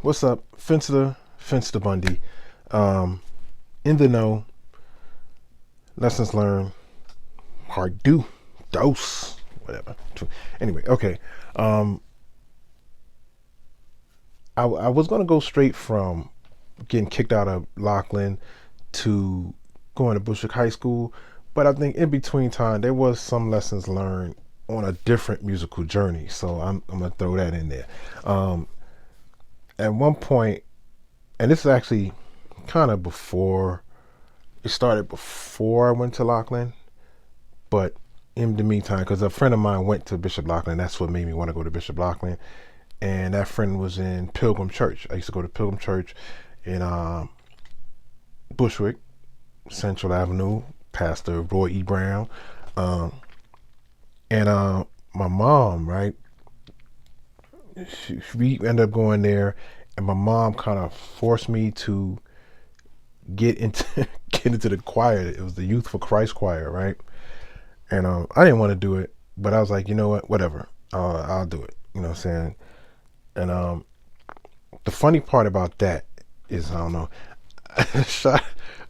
What's up? Finsta Bundy. In the know, lessons learned, hard do, dose, whatever. Anyway, okay. Um, I was gonna go straight from getting kicked out of Lockland to going to Bushwick High School, but I think in between time there was some lessons learned on a different musical journey. So I'm gonna throw that in there. Um, at one point, and this is actually kind of before it started, before I went to Lockland, but in the meantime, because a friend of mine went to Bishop Lockland, that's what made me want to go to Bishop Lockland. And that friend was in Pilgrim Church. I used to go to Pilgrim Church in Bushwick, Central Avenue, Pastor Roy E. Brown. Um, and my mom, right, we ended up going there, and my mom kind of forced me to get into get into the choir. It was the Youth for Christ choir, right? And I didn't want to do it, but I was like, you know what, whatever, I'll do it. You know what I'm saying? And the funny part about that is, I don't know,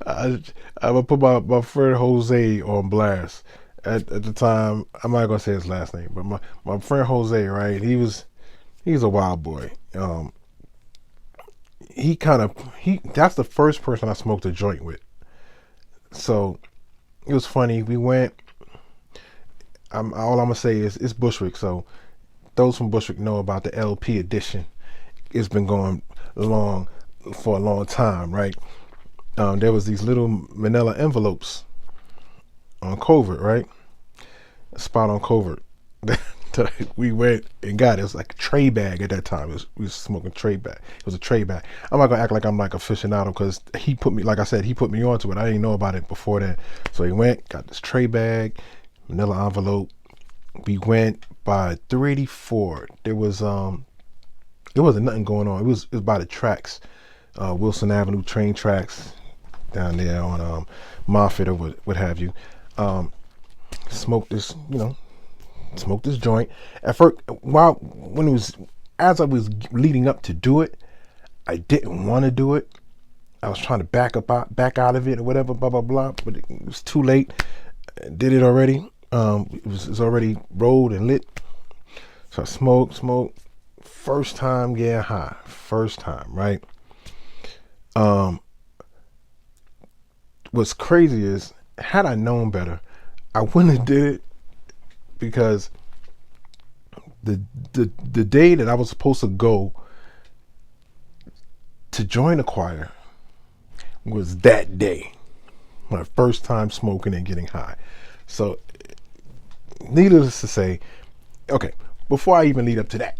I, I would put my friend Jose on blast. At the time, I'm not gonna say his last name, but my friend Jose, right? He's a wild boy. He that's the first person I smoked a joint with. So it was funny. We went. All I'm gonna say is it's Bushwick. So those from Bushwick know about the LP edition. It's been going along for a long time, right? There was these little manila envelopes on covert, right? A spot on covert. We went and got it. It was like a tray bag at that time. We was smoking tray bag. It was a tray bag. I'm not gonna act like I'm like aficionado because he put me, like I said, he put me onto it. I didn't know about it before that. So he went, got this tray bag, manila envelope. We went by 384. There was it wasn't nothing going on. It was by the tracks, Wilson Avenue train tracks down there on Moffett or what have you. Smoked this, smoked this joint. At first, when it was, as I was leading up to do it, I didn't want to do it. I was trying to back out of it or whatever, blah blah blah. But it was too late. I did it already. It was already rolled and lit. So I smoked. First time getting high. First time, right? What's crazy is, had I known better, I wouldn't have did it, because the day that I was supposed to go to join the choir was that day, my first time smoking and getting high. So needless to say, okay, before I even lead up to that,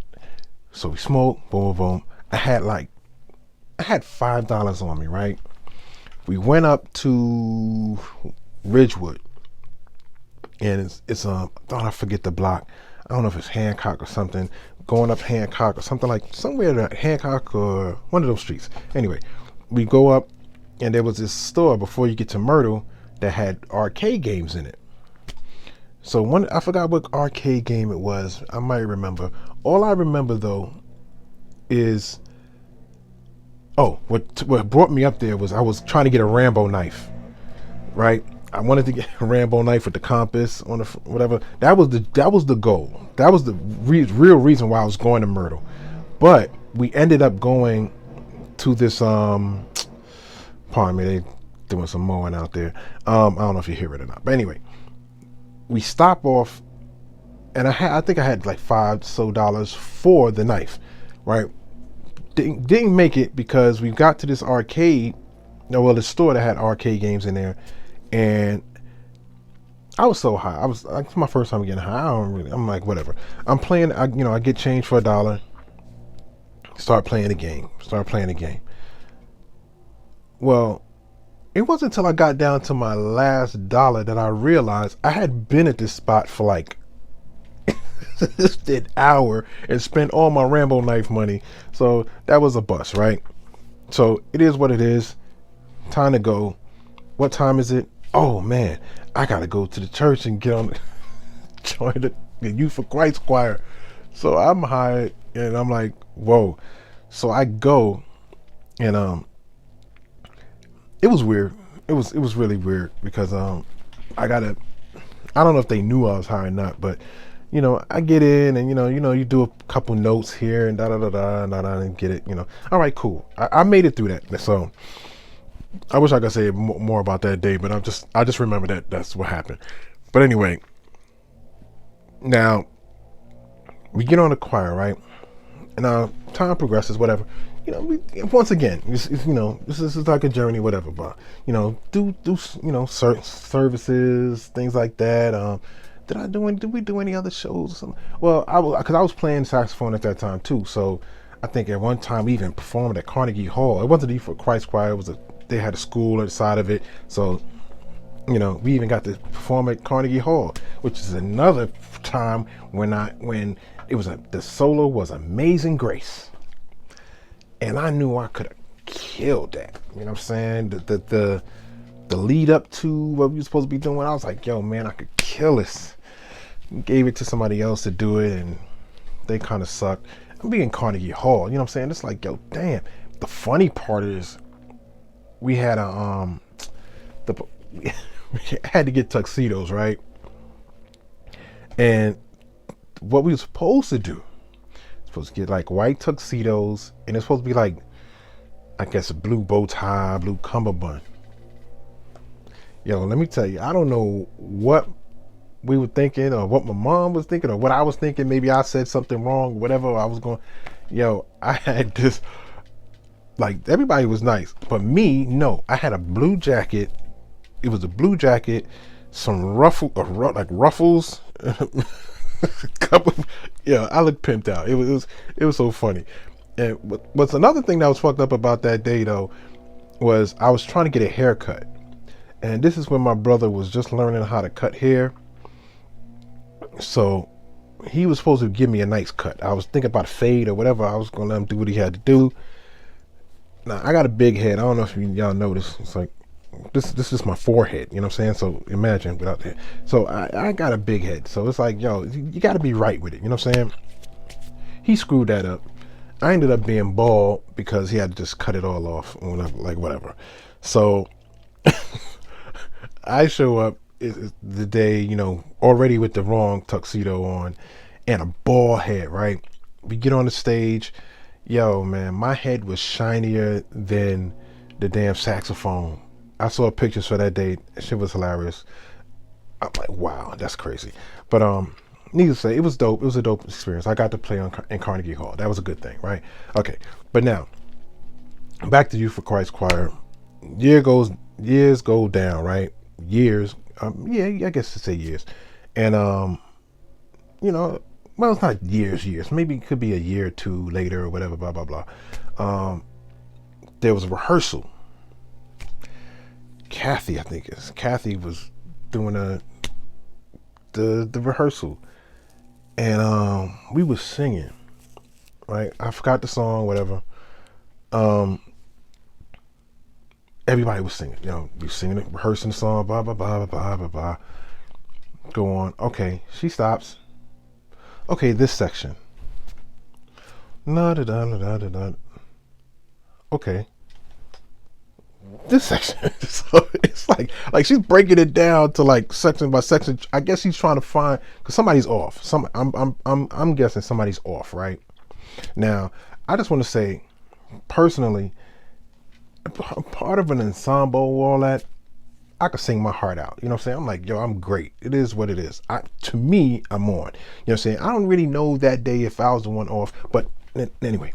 so we smoked, boom boom. I had $5 on me, right? We went up to Ridgewood, and it's I forget the block. I don't know if it's Hancock or something. Going up Hancock or something, like somewhere to Hancock or one of those streets. Anyway, we go up, and there was this store before you get to Myrtle that had arcade games in it. So I forgot what arcade game it was. I might remember. All I remember though is, what brought me up there was I was trying to get a Rambo knife, right? I wanted to get a Rambo knife with the compass on the whatever. That was the goal. That was the real reason why I was going to Myrtle. But we ended up going to this pardon me, they doing some mowing out there. I don't know if you hear it or not. But anyway, we stop off, and I think I had like $5 for the knife, right? Didn't make it because we got to this arcade, the store that had arcade games in there, and I was so high. It's my first time getting high. I'm like, whatever. I'm playing. I get change for $1. Start playing the game. Well, it wasn't until I got down to my last dollar that I realized I had been at this spot for like an hour and spent all my Rambo knife money. So that was a bust, right? So it is what it is. Time to go. What time is it? Oh man, I gotta go to the church and get on join the Youth for Christ choir. So I'm high and I'm like, whoa. So I go, and it was weird. It was really weird because I gotta. I don't know if they knew I was high or not, but I get in and you do a couple notes here and da da da da da da and get it. All right, cool. I made it through that. So I wish I could say more about that day, but I just remember that's what happened. But anyway, now we get on the choir, right? And time progresses, whatever. Once again, this is like a journey, whatever. But do certain services, things like that. Did we do any other shows or something? Well, because I was playing saxophone at that time too. So I think at one time we even performed at Carnegie Hall. It wasn't even for Christ Choir. They had a school inside of it. So we even got to perform at Carnegie Hall, which is another time when it was the solo was Amazing Grace, and I knew I could have killed that. You know what I'm saying? The lead up to what we were supposed to be doing, I was like, yo, man, I could kill this. Gave it to somebody else to do it, and they kind of sucked. I'm being Carnegie Hall, you know what I'm saying? It's like, yo, damn. The funny part is, we had we had to get tuxedos, right? And what we were supposed to do, supposed to get like white tuxedos, and it's supposed to be like, I guess, a blue bow tie, blue cummerbund. Yo, let me tell you, I don't know what we were thinking or what my mom was thinking or what I was thinking. Maybe I said something wrong, whatever I was going. Yo, I had this, like, everybody was nice, but me, no. I had a blue jacket. It was a blue jacket, some ruffles. Couple, yeah, I looked pimped out. It was so funny. And what's another thing that was fucked up about that day though was I was trying to get a haircut, and this is when my brother was just learning how to cut hair. So he was supposed to give me a nice cut. I was thinking about a fade or whatever. I was gonna let him do what he had to do. Now I got a big head. I don't know if y'all noticed. It's like this is my forehead, you know what I'm saying? So imagine without that. So I got a big head. So it's like, yo, you got to be right with it, you know what I'm saying? He screwed that up. I ended up being bald because he had to just cut it all off, like whatever. So I show up the day, already with the wrong tuxedo on and a bald head, right? We get on the stage. Yo, man, my head was shinier than the damn saxophone. I saw pictures for that day. Shit was hilarious. I'm like, wow, that's crazy. But needless to say, it was dope. It was a dope experience. I got to play in Carnegie Hall. That was a good thing, right? Okay, but now back to Youth for Christ Choir. Years go down, right? Years. Yeah, I guess to say years. And well, it's not years. Maybe it could be a year or two later or whatever. Blah blah blah. There was a rehearsal. Kathy was doing the rehearsal, and we was singing, right? I forgot the song, whatever. Everybody was singing, we singing it, rehearsing the song, blah blah blah blah blah blah. Go on. Okay, she stops. Okay, this section. La da da da da da. Okay. This section. So it's like she's breaking it down to like section by section. I guess she's trying to find, because somebody's off. I'm guessing somebody's off, right? Now, I just want to say, personally, part of an ensemble, all that, I could sing my heart out. You know what I'm saying? I'm like, yo, I'm great. It is what it is. To me, I'm on. You know what I'm saying? I don't really know that day if I was the one off, but anyway,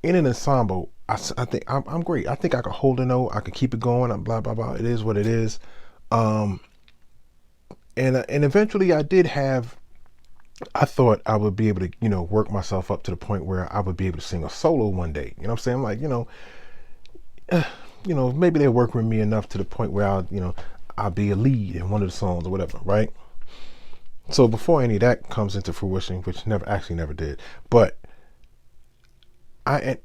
in an ensemble, I think I'm great. I think I could hold a note. I could keep it going. I'm blah blah blah. It is what it is. And eventually, I did have. I thought I would be able to work myself up to the point where I would be able to sing a solo one day. You know what I'm saying? I'm like, maybe they work with me enough to the point where I'll be a lead in one of the songs or whatever, right? So before any of that comes into fruition, which never did, but we're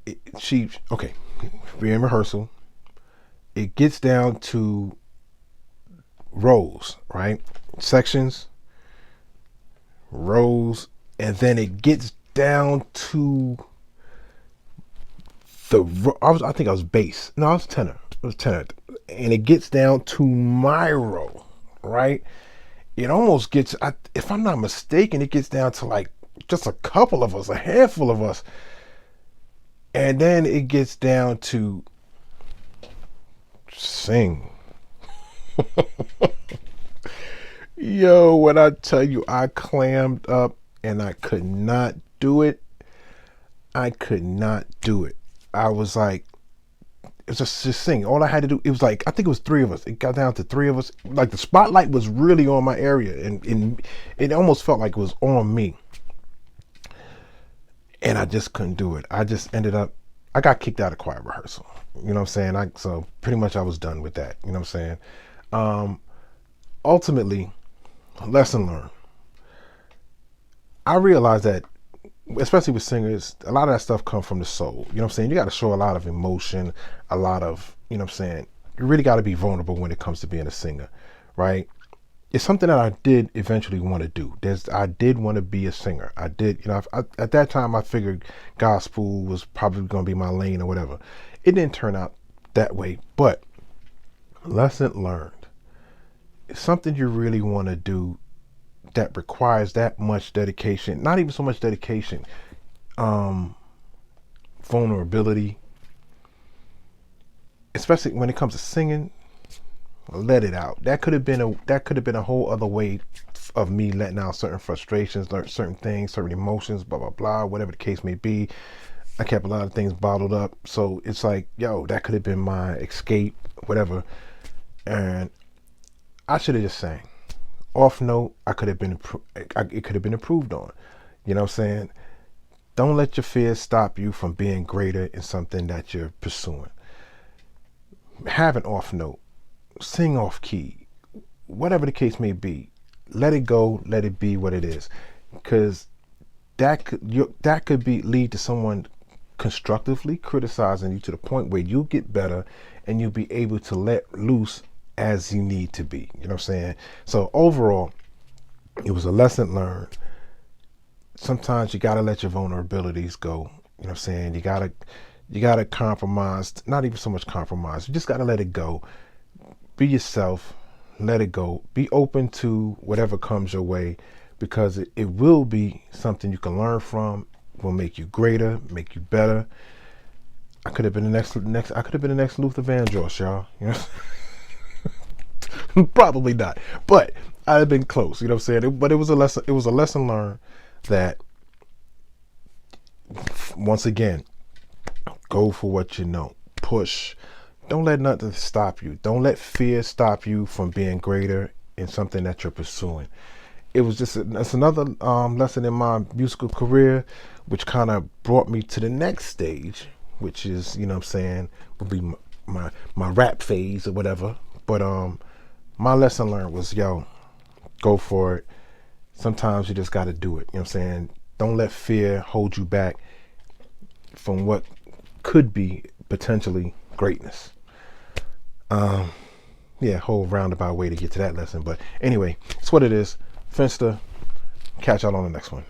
in rehearsal. It gets down to rows, right? Sections, rows, and then it gets down to I think I was bass. No, I was tenor. It was tenor. And it gets down to my row, right? It almost gets, if I'm not mistaken, it gets down to like just a couple of us, a handful of us. And then it gets down to sing. Yo, when I tell you I clammed up and I could not do it, I could not do it. I was like, it was just sing. All I had to do, it was like, I think it was three of us. It got down to three of us. Like the spotlight was really on my area, and it almost felt like it was on me. And I just couldn't do it. I just ended up, I got kicked out of choir rehearsal. You know what I'm saying? So pretty much I was done with that. You know what I'm saying? Ultimately, lesson learned. I realized that, especially with singers, a lot of that stuff comes from the soul. You know what I'm saying? You got to show a lot of emotion, a lot of, you know what I'm saying? You really got to be vulnerable when it comes to being a singer, right? It's something that I did eventually want to do. I did want to be a singer. I did, you know, at that time I figured gospel was probably going to be my lane or whatever. It didn't turn out that way, but lesson learned. It's something you really want to do that requires that much dedication, not even so much dedication, vulnerability, especially when it comes to singing. Let it out. That could have been a whole other way of me letting out certain frustrations, certain things, certain emotions, blah blah blah, whatever the case may be. I kept a lot of things bottled up, so it's like, yo, that could have been my escape, whatever. And I should have just sang. Off note, it could have been improved on. You know what I'm saying? Don't let your fears stop you from being greater in something that you're pursuing. Have an off note. Sing off key. Whatever the case may be. Let it go. Let it be what it is. Because that could lead to someone constructively criticizing you to the point where you'll get better and you'll be able to let loose as you need to be. You know what I'm saying? So overall, it was a lesson learned. Sometimes you gotta let your vulnerabilities go. You know what I'm saying? You gotta compromise, not even so much compromise. You just gotta let it go. Be yourself, let it go. Be open to whatever comes your way, because it will be something you can learn from, will make you greater, make you better. I could have been the next Luther Vandross, y'all. You know? Probably not, but I'd have been close. You know what I'm saying? But it was a lesson learned that, once again, go for what you know. Push. Don't let nothing stop you. Don't let fear stop you from being greater in something that you're pursuing. It's another lesson in my musical career, which kind of brought me to the next stage, which is, you know what I'm saying, would be my rap phase or whatever. But my lesson learned was, yo, go for it. Sometimes you just got to do it. You know what I'm saying? Don't let fear hold you back from what could be potentially greatness. Yeah, whole roundabout way to get to that lesson. But anyway, it's what it is. Finsta, catch y'all on the next one.